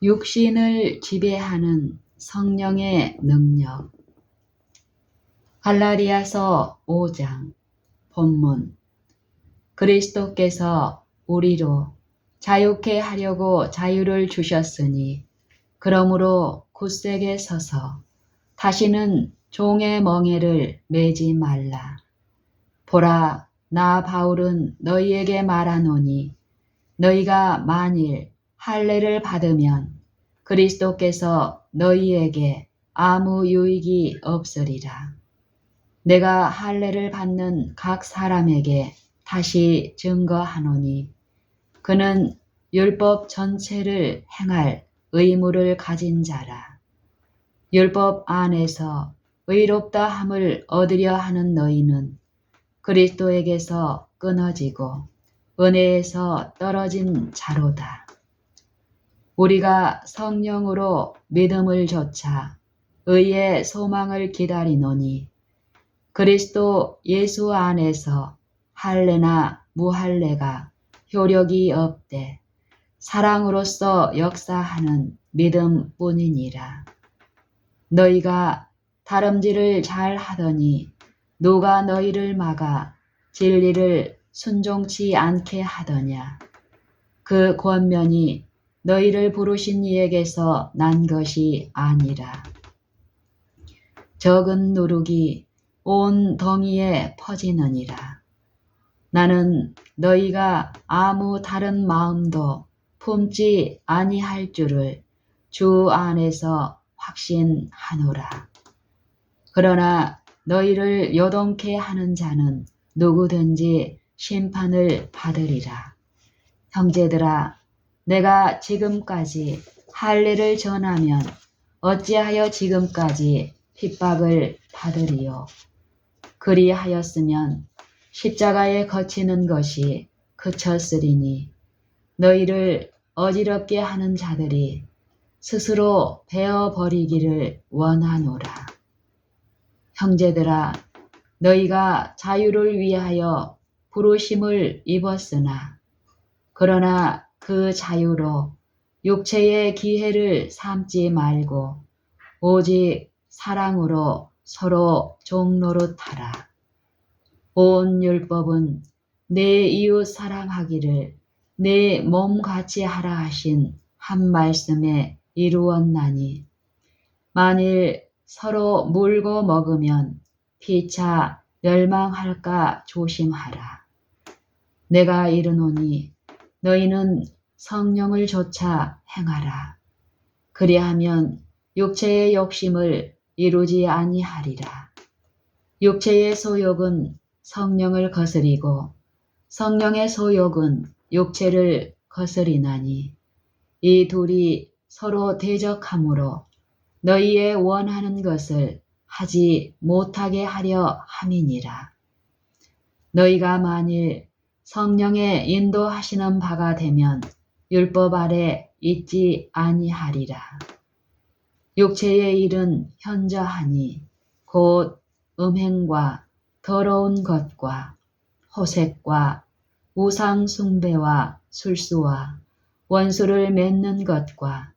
육신을 지배하는 성령의 능력. 갈라디아서 5장 본문. 그리스도께서 우리로 자유케 하려고 자유를 주셨으니 그러므로 굳세게 서서 다시는 종의 멍에를 매지 말라. 보라, 나 바울은 너희에게 말하노니 너희가 만일 할례를 받으면 그리스도께서 너희에게 아무 유익이 없으리라. 내가 할례를 받는 각 사람에게 다시 증거하노니 그는 율법 전체를 행할 의무를 가진 자라. 율법 안에서 의롭다 함을 얻으려 하는 너희는 그리스도에게서 끊어지고 은혜에서 떨어진 자로다. 우리가 성령으로 믿음을 조차 의의 소망을 기다리노니 그리스도 예수 안에서 할례나 무할례가 효력이 없되 사랑으로서 역사하는 믿음뿐이니라. 너희가 다름질을 잘 하더니 누가 너희를 막아 진리를 순종치 않게 하더냐. 그 권면이 너희를 부르신 이에게서 난 것이 아니라. 적은 누룩이 온 덩이에 퍼지느니라. 나는 너희가 아무 다른 마음도 품지 아니할 줄을 주 안에서 확신하노라. 그러나 너희를 요동케 하는 자는 누구든지 심판을 받으리라. 형제들아, 내가 지금까지 할례를 전하면 어찌하여 지금까지 핍박을 받으리요. 그리하였으면 십자가에 거치는 것이 그쳤으리니 너희를 어지럽게 하는 자들이 스스로 베어버리기를 원하노라. 형제들아, 너희가 자유를 위하여 부르심을 입었으나 그러나 그 자유로 육체의 기회를 삼지 말고 오직 사랑으로 서로 종노릇하라. 온 율법은 내 이웃 사랑하기를 내 몸같이 하라 하신 한 말씀에 이루었나니 만일 서로 물고 먹으면 피차 멸망할까 조심하라. 내가 이르노니 너희는 성령을 조차 행하라. 그리하면 육체의 욕심을 이루지 아니하리라. 육체의 소욕은 성령을 거스리고 성령의 소욕은 육체를 거스리나니 이 둘이 서로 대적하므로 너희의 원하는 것을 하지 못하게 하려 함이니라. 너희가 만일 성령의 인도하시는 바가 되면 율법 아래 있지 아니하리라. 육체의 일은 현저하니 곧 음행과 더러운 것과 호색과 우상 숭배와 술수와 원수를 맺는 것과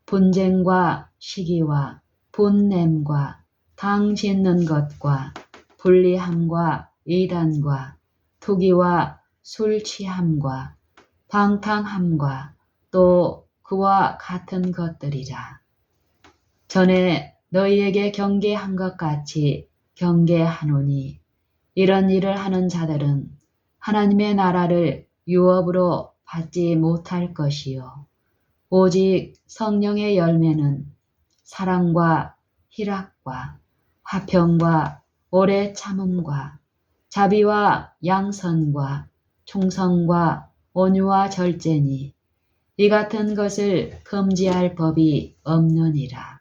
분쟁과 시기와 분냄과 당 짓는 것과 불리함과 이단과 투기와 술 취함과 방탕함과 또 그와 같은 것들이라. 전에 너희에게 경계한 것 같이 경계하노니 이런 일을 하는 자들은 하나님의 나라를 유업으로 받지 못할 것이요 오직 성령의 열매는 사랑과 희락과 화평과 오래 참음과 자비와 양선과 충성과 온유와 절제니 이 같은 것을 금지할 법이 없느니라.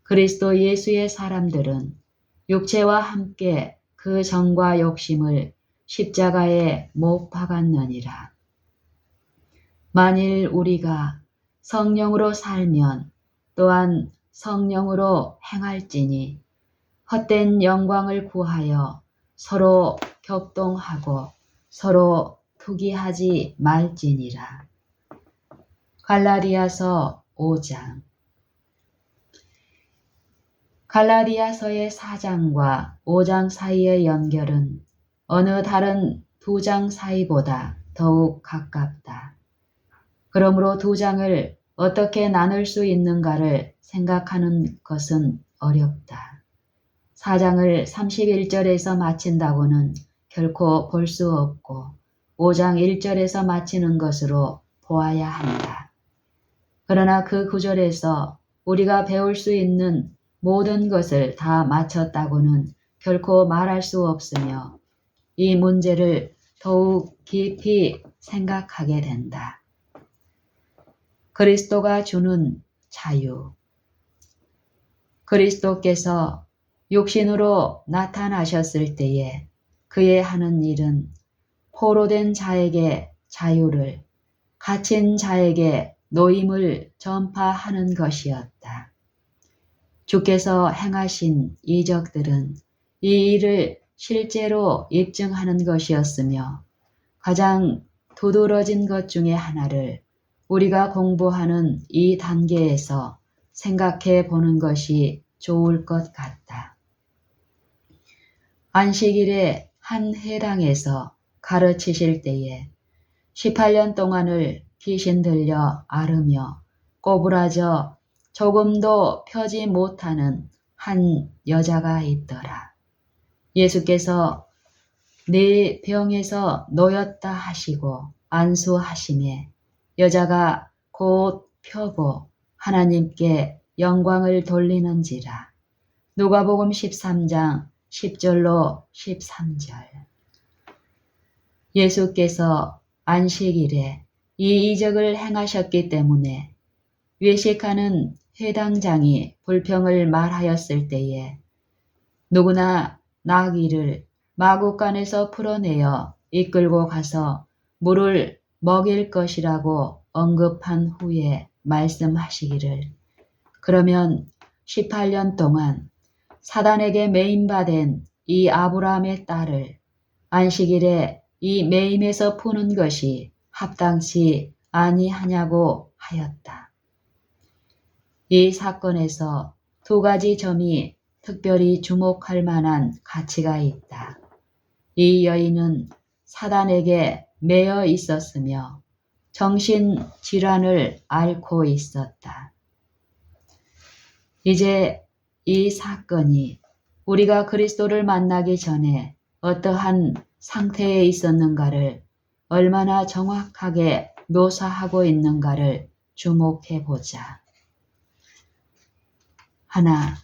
그리스도 예수의 사람들은 육체와 함께 그 정과 욕심을 십자가에 못 박았느니라. 만일 우리가 성령으로 살면 또한 성령으로 행할지니 헛된 영광을 구하여 서로 격동하고 서로 투기하지 말지니라. 갈라디아서 5장. 갈라디아서의 4장과 5장 사이의 연결은 어느 다른 2장 사이보다 더욱 가깝다. 그러므로 2장을 어떻게 나눌 수 있는가를 생각하는 것은 어렵다. 4장을 31절에서 마친다고는 결코 볼 수 없고 5장 1절에서 마치는 것으로 보아야 한다. 그러나 그 구절에서 우리가 배울 수 있는 모든 것을 다 마쳤다고는 결코 말할 수 없으며 이 문제를 더욱 깊이 생각하게 된다. 그리스도가 주는 자유. 그리스도께서 육신으로 나타나셨을 때에 그의 하는 일은 포로된 자에게 자유를, 갇힌 자에게 노임을 전파하는 것이었다. 주께서 행하신 이적들은 이 일을 실제로 입증하는 것이었으며 가장 두드러진 것 중에 하나를 우리가 공부하는 이 단계에서 생각해 보는 것이 좋을 것 같다. 안식일에 한 회당에서 가르치실 때에 18년 동안을 귀신 들려 앓으며 꼬부라져 조금도 펴지 못하는 한 여자가 있더라. 예수께서 네 병에서 놓였다 하시고 안수하심에 여자가 곧 펴고 하나님께 영광을 돌리는지라. 누가복음 13장 10절로 13절. 예수께서 안식일에 이 이적을 행하셨기 때문에 외식하는 회당장이 불평을 말하였을 때에 누구나 나귀를 마구간에서 풀어내어 이끌고 가서 물을 먹일 것이라고 언급한 후에 말씀하시기를 그러면 18년 동안 사단에게 매임받은 이 아브라함의 딸을 안식일에 이 매임에서 푸는 것이 합당치 아니하냐고 하였다. 이 사건에서 2가지 점이 특별히 주목할 만한 가치가 있다. 이 여인은 사단에게 매여 있었으며 정신질환을 앓고 있었다. 이제 이 사건이 우리가 그리스도를 만나기 전에 어떠한 상태에 있었는가를 얼마나 정확하게 묘사하고 있는가를 주목해 보자. 하나,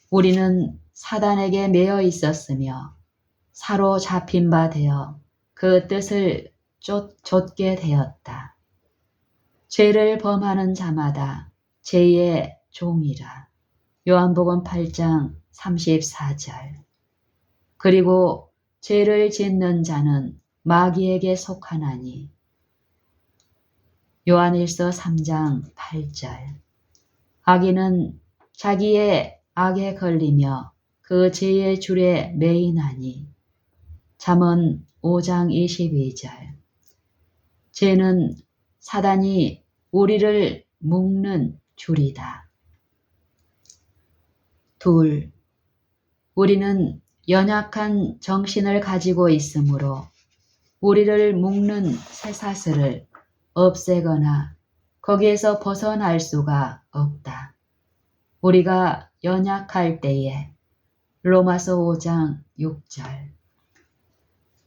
우리는 사단에게 매여 있었으며 사로잡힌 바 되어 그 뜻을 좇게 되었다. 죄를 범하는 자마다 죄의 종이라. 요한복음 8장 34절. 그리고 죄를 짓는 자는 마귀에게 속하나니. 요한일서 3장 8절. 악인은 자기의 악에 걸리며 그 죄의 줄에 매이나니. 잠언 5장 22절. 죄는 사단이 우리를 묶는 줄이다. 둘, 우리는 연약한 정신을 가지고 있으므로 우리를 묶는 쇠사슬을 없애거나 거기에서 벗어날 수가 없다. 우리가 연약할 때에 로마서 5장 6절.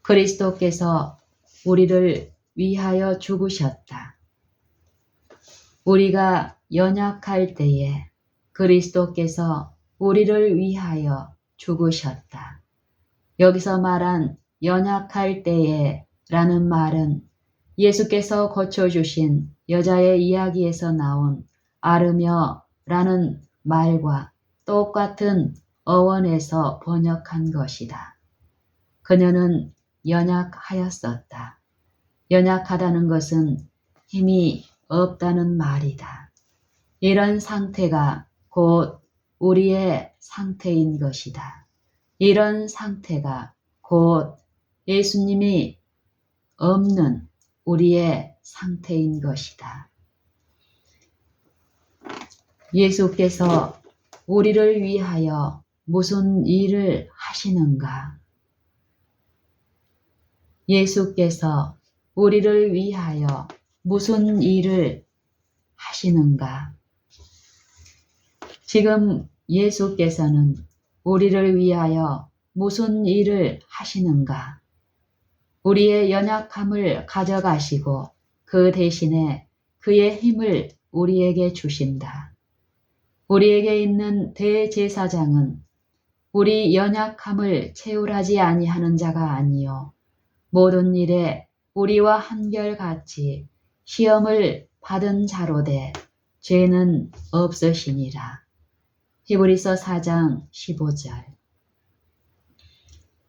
그리스도께서 우리를 위하여 죽으셨다. 우리가 연약할 때에 그리스도께서 우리를 위하여 죽으셨다. 여기서 말한 연약할 때에 라는 말은 예수께서 고쳐주신 여자의 이야기에서 나온 앓으며 라는 말과 똑같은 어원에서 번역한 것이다. 그녀는 연약하였었다. 연약하다는 것은 힘이 없다는 말이다. 이런 상태가 곧 우리의 상태인 것이다. 이런 상태가 곧 예수님이 없는 우리의 상태인 것이다. 예수께서 우리를 위하여 무슨 일을 하시는가? 예수께서 우리를 위하여 무슨 일을 하시는가? 지금 예수께서는 우리를 위하여 무슨 일을 하시는가? 우리의 연약함을 가져가시고 그 대신에 그의 힘을 우리에게 주신다. 우리에게 있는 대제사장은 우리 연약함을 채울하지 아니하는 자가 아니요 모든 일에 우리와 한결같이 시험을 받은 자로되 죄는 없으시니라. 히브리서 4장 15절.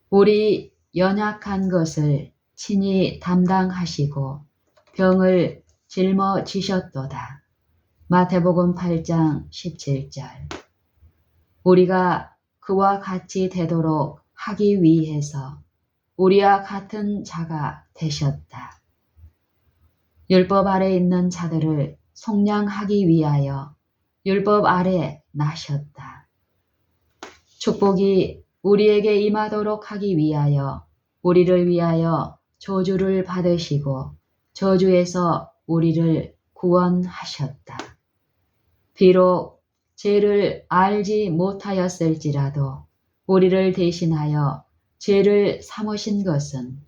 우리 연약한 것을 친히 담당하시고 병을 짊어지셨도다. 마태복음 8장 17절. 우리가 그와 같이 되도록 하기 위해서 우리와 같은 자가 되셨다. 율법 아래 있는 자들을 속량하기 위하여 율법 아래 나셨다. 축복이 우리에게 임하도록 하기 위하여 우리를 위하여 저주를 받으시고 저주에서 우리를 구원하셨다. 비록 죄를 알지 못하였을지라도 우리를 대신하여 죄를 삼으신 것은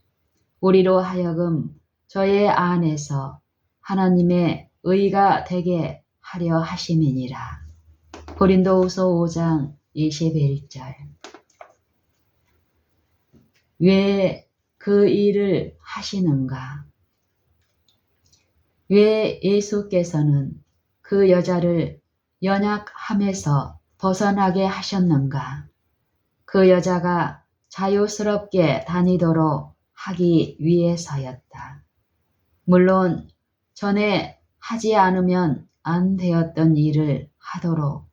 우리로 하여금 저의 안에서 하나님의 의가 되게 하려 하심이니라. 고린도후서 5장 21절. 왜 그 일을 하시는가? 왜 예수께서는 그 여자를 연약함에서 벗어나게 하셨는가? 그 여자가 자유스럽게 다니도록 하기 위해서였다. 물론 전에 하지 않으면 안 되었던 일을 하도록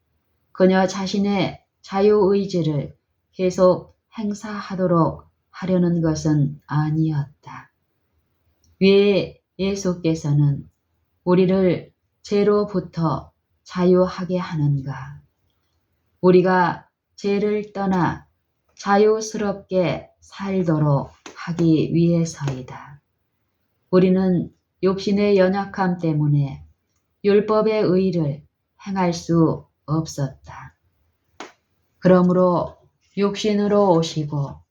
그녀 자신의 자유의지를 계속 행사하도록 하려는 것은 아니었다. 왜 예수께서는 우리를 죄로부터 자유하게 하는가? 우리가 죄를 떠나 자유스럽게 살도록 하기 위해서이다. 우리는 육신의 연약함 때문에 율법의 의를 행할 수 없었다. 그러므로 육신으로 오시고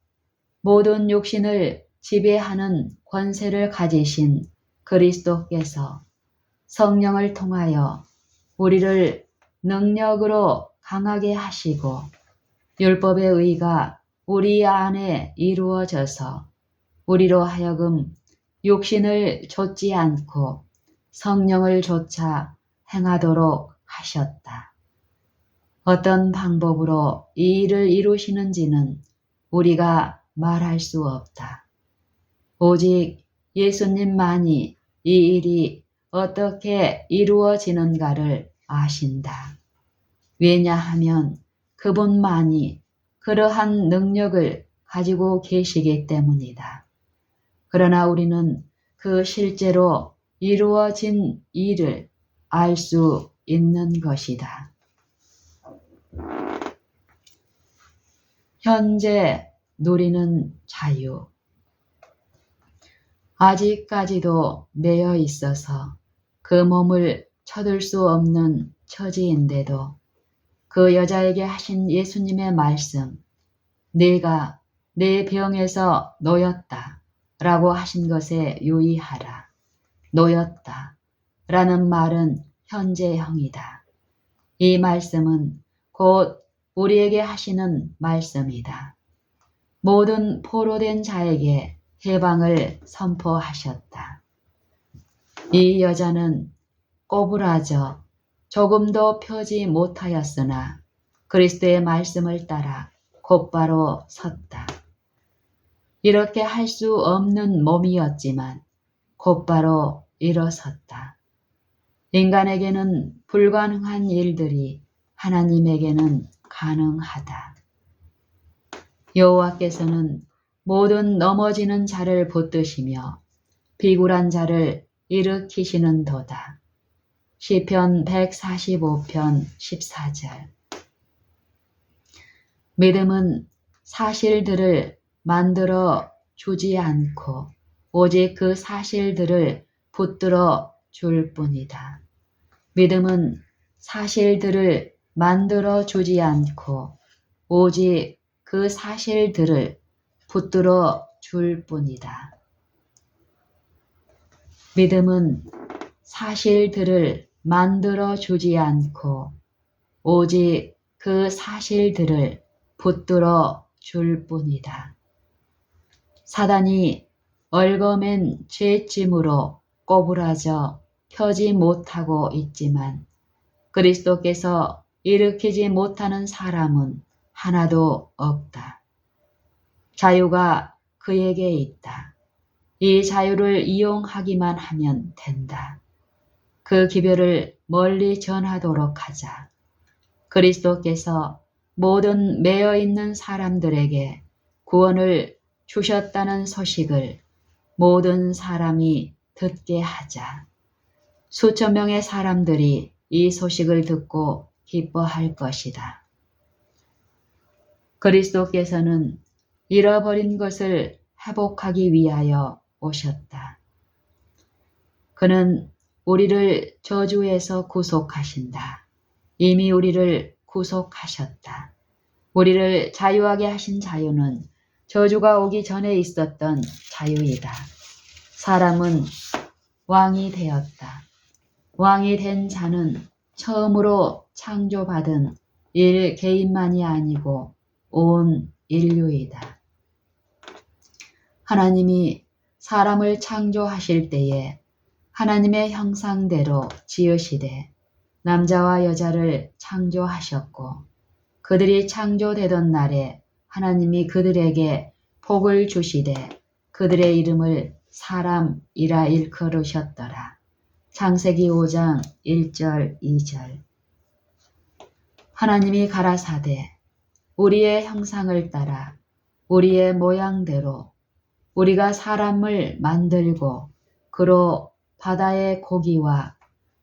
모든 육신을 지배하는 권세를 가지신 그리스도께서 성령을 통하여 우리를 능력으로 강하게 하시고 율법의 의가 우리 안에 이루어져서 우리로 하여금 육신을 좇지 않고 성령을 좇아 행하도록 하셨다. 어떤 방법으로 이 일을 이루시는지는 우리가 말할 수 없다. 오직 예수님만이 이 일이 어떻게 이루어지는가를 아신다. 왜냐하면 그분만이 그러한 능력을 가지고 계시기 때문이다. 그러나 우리는 그 실제로 이루어진 일을 알 수 있는 것이다. 현재 누리는 자유. 아직까지도 매여 있어서 그 몸을 쳐들 수 없는 처지인데도 그 여자에게 하신 예수님의 말씀, 내가 내 병에서 놓였다 라고 하신 것에 유의하라. 놓였다 라는 말은 현재형이다. 이 말씀은 곧 우리에게 하시는 말씀이다. 모든 포로된 자에게 해방을 선포하셨다. 이 여자는 꼬부라져 조금도 펴지 못하였으나 그리스도의 말씀을 따라 곧바로 섰다. 이렇게 할 수 없는 몸이었지만 곧바로 일어섰다. 인간에게는 불가능한 일들이 하나님에게는 가능하다. 여호와께서는 모든 넘어지는 자를 붙드시며 비굴한 자를 일으키시는도다. 시편 145편 14절. 믿음은 사실들을 만들어 주지 않고 오직 그 사실들을 붙들어 줄 뿐이다. 믿음은 사실들을 만들어 주지 않고 오직 그 사실들을 붙들어 줄 뿐이다. 믿음은 사실들을 만들어 주지 않고 오직 그 사실들을 붙들어 줄 뿐이다. 사단이 얽어맨 죄짐으로 꼬부라져 펴지 못하고 있지만 그리스도께서 일으키지 못하는 사람은 하나도 없다. 자유가 그에게 있다. 이 자유를 이용하기만 하면 된다. 그 기별을 멀리 전하도록 하자. 그리스도께서 모든 매여 있는 사람들에게 구원을 주셨다는 소식을 모든 사람이 듣게 하자. 수천 명의 사람들이 이 소식을 듣고 기뻐할 것이다. 그리스도께서는 잃어버린 것을 회복하기 위하여 오셨다. 그는 우리를 저주에서 구속하신다. 이미 우리를 구속하셨다. 우리를 자유하게 하신 자유는 저주가 오기 전에 있었던 자유이다. 사람은 왕이 되었다. 왕이 된 자는 처음으로 창조받은 일 개인만이 아니고 온 인류이다. 하나님이 사람을 창조하실 때에 하나님의 형상대로 지으시되 남자와 여자를 창조하셨고 그들이 창조되던 날에 하나님이 그들에게 복을 주시되 그들의 이름을 사람이라 일컬으셨더라. 창세기 5장 1절 2절. 하나님이 가라사대 우리의 형상을 따라 우리의 모양대로 우리가 사람을 만들고 그로 바다의 고기와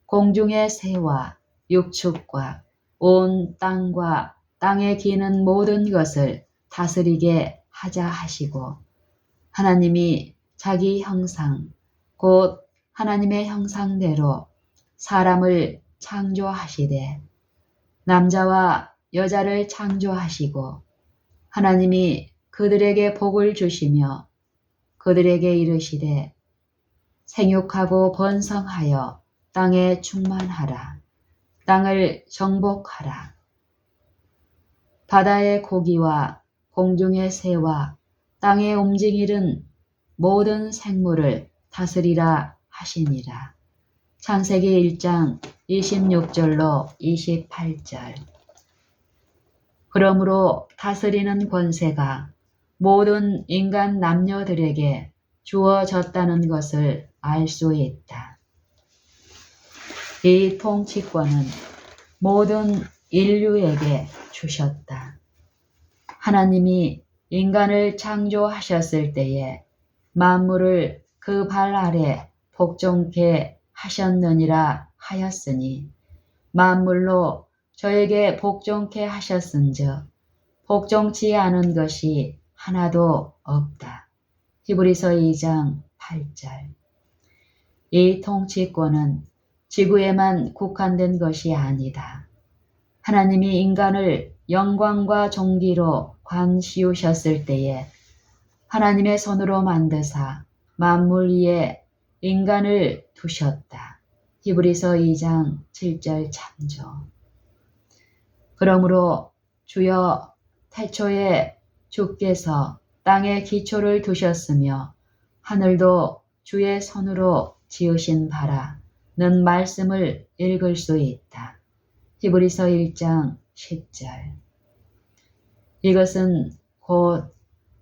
공중의 새와 육축과 온 땅과 땅에 기는 모든 것을 다스리게 하자 하시고 하나님이 자기 형상 곧 하나님의 형상대로 사람을 창조하시되 남자와 여자를 창조하시고 하나님이 그들에게 복을 주시며 그들에게 이르시되 생육하고 번성하여 땅에 충만하라. 땅을 정복하라. 바다의 고기와 공중의 새와 땅에 움직이는 모든 생물을 다스리라 하시니라. 창세기 1장 26절로 28절. 그러므로 다스리는 권세가 모든 인간 남녀들에게 주어졌다는 것을 알 수 있다. 이 통치권은 모든 인류에게 주셨다. 하나님이 인간을 창조하셨을 때에 만물을 그 발 아래 복종케 하셨느니라 하였으니 만물로 저에게 복종케 하셨은즉 복종치 않은 것이 하나도 없다. 히브리서 2장 8절. 이 통치권은 지구에만 국한된 것이 아니다. 하나님이 인간을 영광과 존귀로 관씌우셨을 때에 하나님의 손으로 만드사 만물 위에 인간을 두셨다. 히브리서 2장 7절 참조. 그러므로 주여 태초에 주께서 땅에 기초를 두셨으며 하늘도 주의 손으로 지으신 바라는 말씀을 읽을 수 있다. 히브리서 1장 10절. 이것은 곧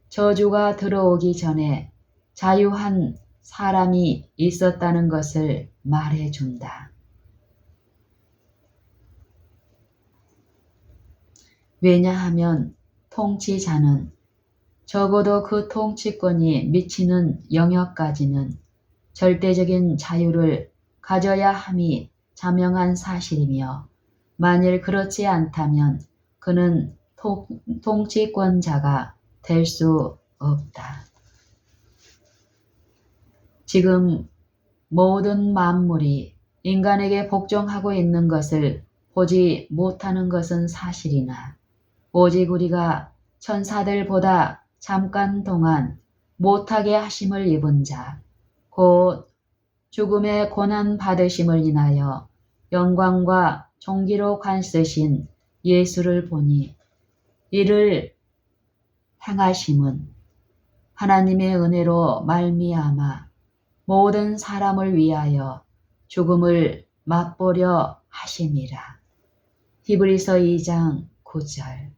저주가 들어오기 전에 자유한 사람이 있었다는 것을 말해준다. 왜냐하면 통치자는 적어도 그 통치권이 미치는 영역까지는 절대적인 자유를 가져야 함이 자명한 사실이며 만일 그렇지 않다면 그는 통치권자가 될 수 없다. 지금 모든 만물이 인간에게 복종하고 있는 것을 보지 못하는 것은 사실이나 오직 우리가 천사들보다 잠깐 동안 못하게 하심을 입은 자, 곧 죽음의 고난 받으심을 인하여 영광과 존귀로 관쓰신 예수를 보니 이를 행하심은 하나님의 은혜로 말미암아 모든 사람을 위하여 죽음을 맛보려 하심이라. 히브리서 2장 9절.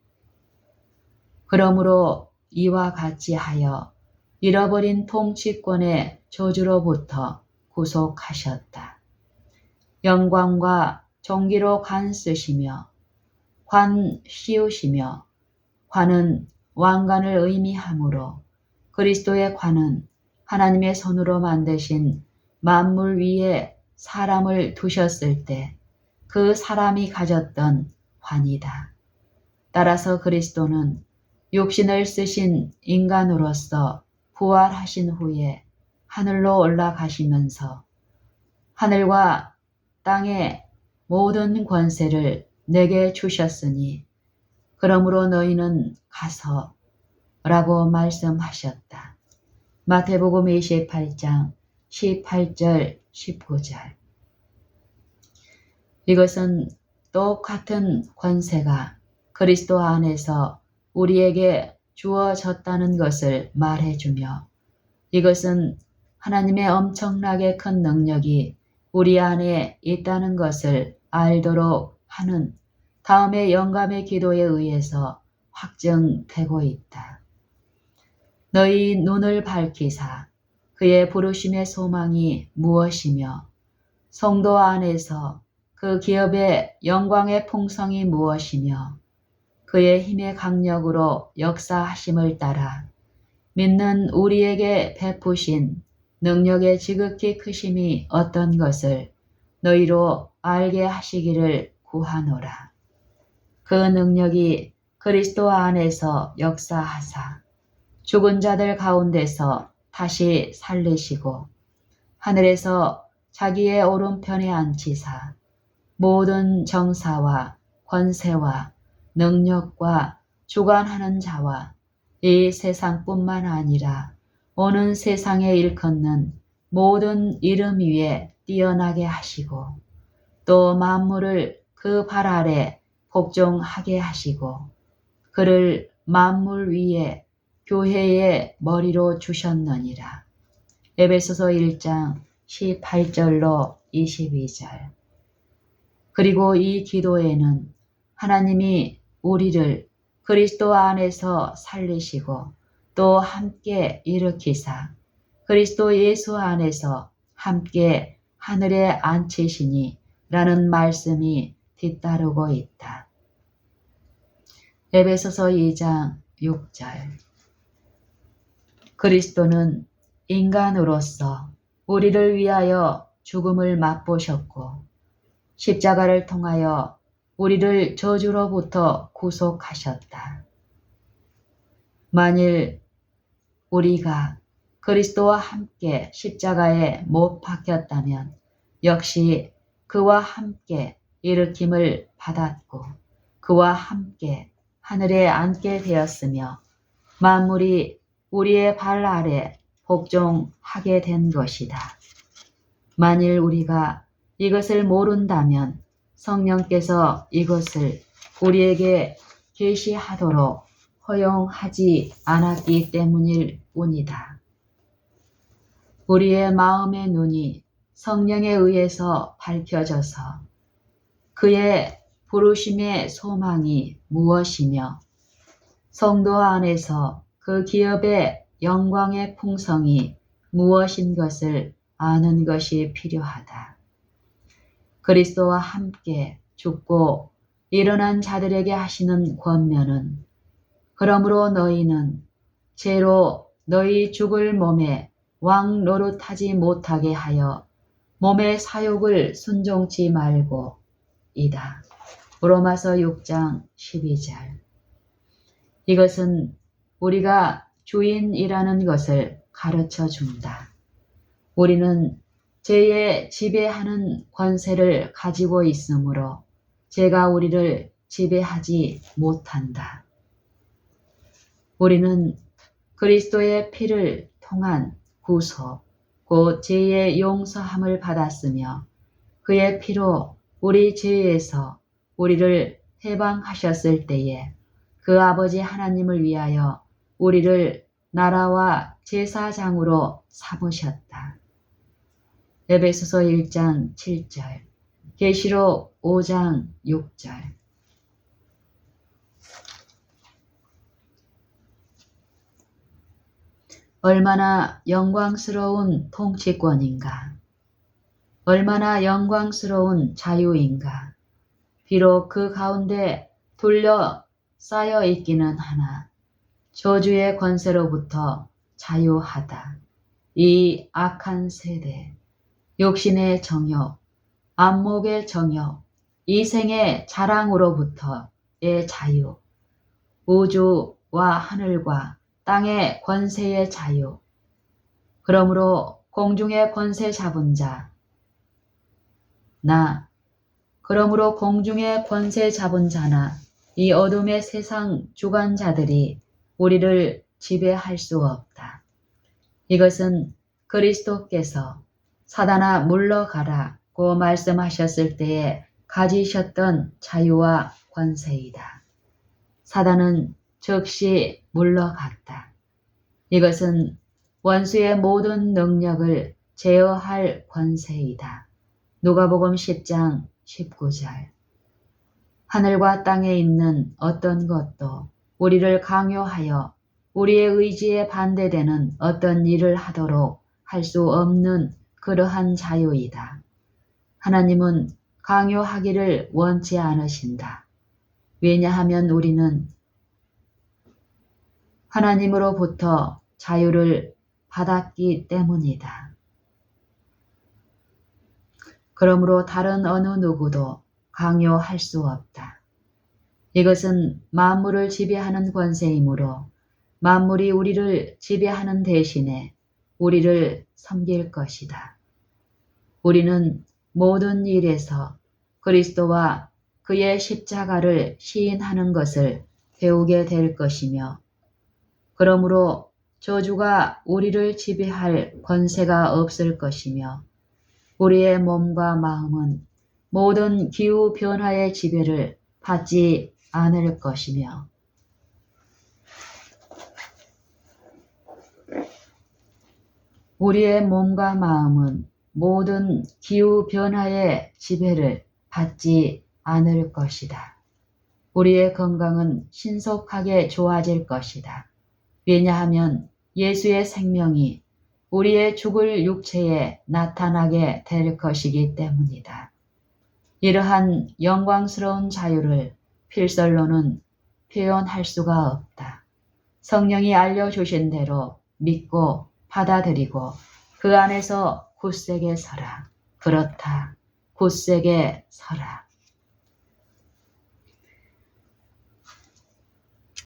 그러므로 이와 같이 하여 잃어버린 통치권의 저주로부터 구속하셨다. 영광과 존귀로 관 쓰시며 관 씌우시며 관은 왕관을 의미하므로 그리스도의 관은 하나님의 손으로 만드신 만물 위에 사람을 두셨을 때 그 사람이 가졌던 관이다. 따라서 그리스도는 육신을 쓰신 인간으로서 부활하신 후에 하늘로 올라가시면서 하늘과 땅의 모든 권세를 내게 주셨으니 그러므로 너희는 가서 라고 말씀하셨다. 마태복음 28장 18절 19절. 이것은 똑같은 권세가 그리스도 안에서 우리에게 주어졌다는 것을 말해주며 이것은 하나님의 엄청나게 큰 능력이 우리 안에 있다는 것을 알도록 하는 다음의 영감의 기도에 의해서 확증되고 있다. 너희 눈을 밝히사 그의 부르심의 소망이 무엇이며 성도 안에서 그 기업의 영광의 풍성이 무엇이며 그의 힘의 강력으로 역사하심을 따라 믿는 우리에게 베푸신 능력의 지극히 크심이 어떤 것을 너희로 알게 하시기를 구하노라. 그 능력이 그리스도 안에서 역사하사 죽은 자들 가운데서 다시 살리시고 하늘에서 자기의 오른편에 앉히사 모든 정사와 권세와 능력과 주관하는 자와 이 세상뿐만 아니라 오는 세상에 일컫는 모든 이름 위에 뛰어나게 하시고 또 만물을 그 발 아래 복종하게 하시고 그를 만물 위에 교회의 머리로 주셨느니라. 에베소서 1장 18절로 22절. 그리고 이 기도에는 하나님이 우리를 그리스도 안에서 살리시고 또 함께 일으키사 그리스도 예수 안에서 함께 하늘에 앉히시니 라는 말씀이 뒤따르고 있다. 에베소서 2장 6절. 그리스도는 인간으로서 우리를 위하여 죽음을 맛보셨고 십자가를 통하여 우리를 저주로부터 구속하셨다. 만일 우리가 그리스도와 함께 십자가에 못 박혔다면 역시 그와 함께 일으킴을 받았고 그와 함께 하늘에 앉게 되었으며 만물이 우리의 발 아래 복종하게 된 것이다. 만일 우리가 이것을 모른다면 성령께서 이것을 우리에게 계시하도록 허용하지 않았기 때문일 뿐이다. 우리의 마음의 눈이 성령에 의해서 밝혀져서 그의 부르심의 소망이 무엇이며 성도 안에서 그 기업의 영광의 풍성이 무엇인 것을 아는 것이 필요하다. 그리스도와 함께 죽고 일어난 자들에게 하시는 권면은 그러므로 너희는 죄로 너희 죽을 몸에 왕 노릇하지 못하게 하여 몸의 사욕을 순종치 말고 이다. 로마서 6장 12절. 이것은 우리가 주인이라는 것을 가르쳐 준다. 우리는 죄의 지배하는 권세를 가지고 있으므로 죄가 우리를 지배하지 못한다. 우리는 그리스도의 피를 통한 구속, 곧 죄의 용서함을 받았으며 그의 피로 우리 죄에서 우리를 해방하셨을 때에 그 아버지 하나님을 위하여 우리를 나라와 제사장으로 삼으셨다. 에베소서 1장 7절, 계시록 5장 6절. 얼마나 영광스러운 통치권인가. 얼마나 영광스러운 자유인가. 비록 그 가운데 둘러 쌓여 있기는 하나 저주의 권세로부터 자유하다. 이 악한 세대, 욕심의 정욕, 안목의 정욕, 이생의 자랑으로부터의 자유, 우주와 하늘과 땅의 권세의 자유, 그러므로 공중의 권세 잡은 자, 그러므로 공중의 권세 잡은 자나 이 어둠의 세상 주관자들이 우리를 지배할 수 없다. 이것은 그리스도께서 사단아 물러가라고 말씀하셨을 때에 가지셨던 자유와 권세이다. 사단은 즉시 물러갔다. 이것은 원수의 모든 능력을 제어할 권세이다. 누가복음 10장 19절. 하늘과 땅에 있는 어떤 것도 우리를 강요하여 우리의 의지에 반대되는 어떤 일을 하도록 할 수 없는 그러한 자유이다. 하나님은 강요하기를 원치 않으신다. 왜냐하면 우리는 하나님으로부터 자유를 받았기 때문이다. 그러므로 다른 어느 누구도 강요할 수 없다. 이것은 만물을 지배하는 권세이므로 만물이 우리를 지배하는 대신에 우리를 섬길 것이다. 우리는 모든 일에서 그리스도와 그의 십자가를 시인하는 것을 배우게 될 것이며 그러므로 저주가 우리를 지배할 권세가 없을 것이며 우리의 몸과 마음은 모든 기후 변화의 지배를 받지 않을 것이며 우리의 몸과 마음은 모든 기후 변화의 지배를 받지 않을 것이다. 우리의 건강은 신속하게 좋아질 것이다. 왜냐하면 예수의 생명이 우리의 죽을 육체에 나타나게 될 것이기 때문이다. 이러한 영광스러운 자유를 필설로는 표현할 수가 없다. 성령이 알려주신 대로 믿고 받아들이고 그 안에서 굳세게 서라. 그렇다. 굳세게 서라.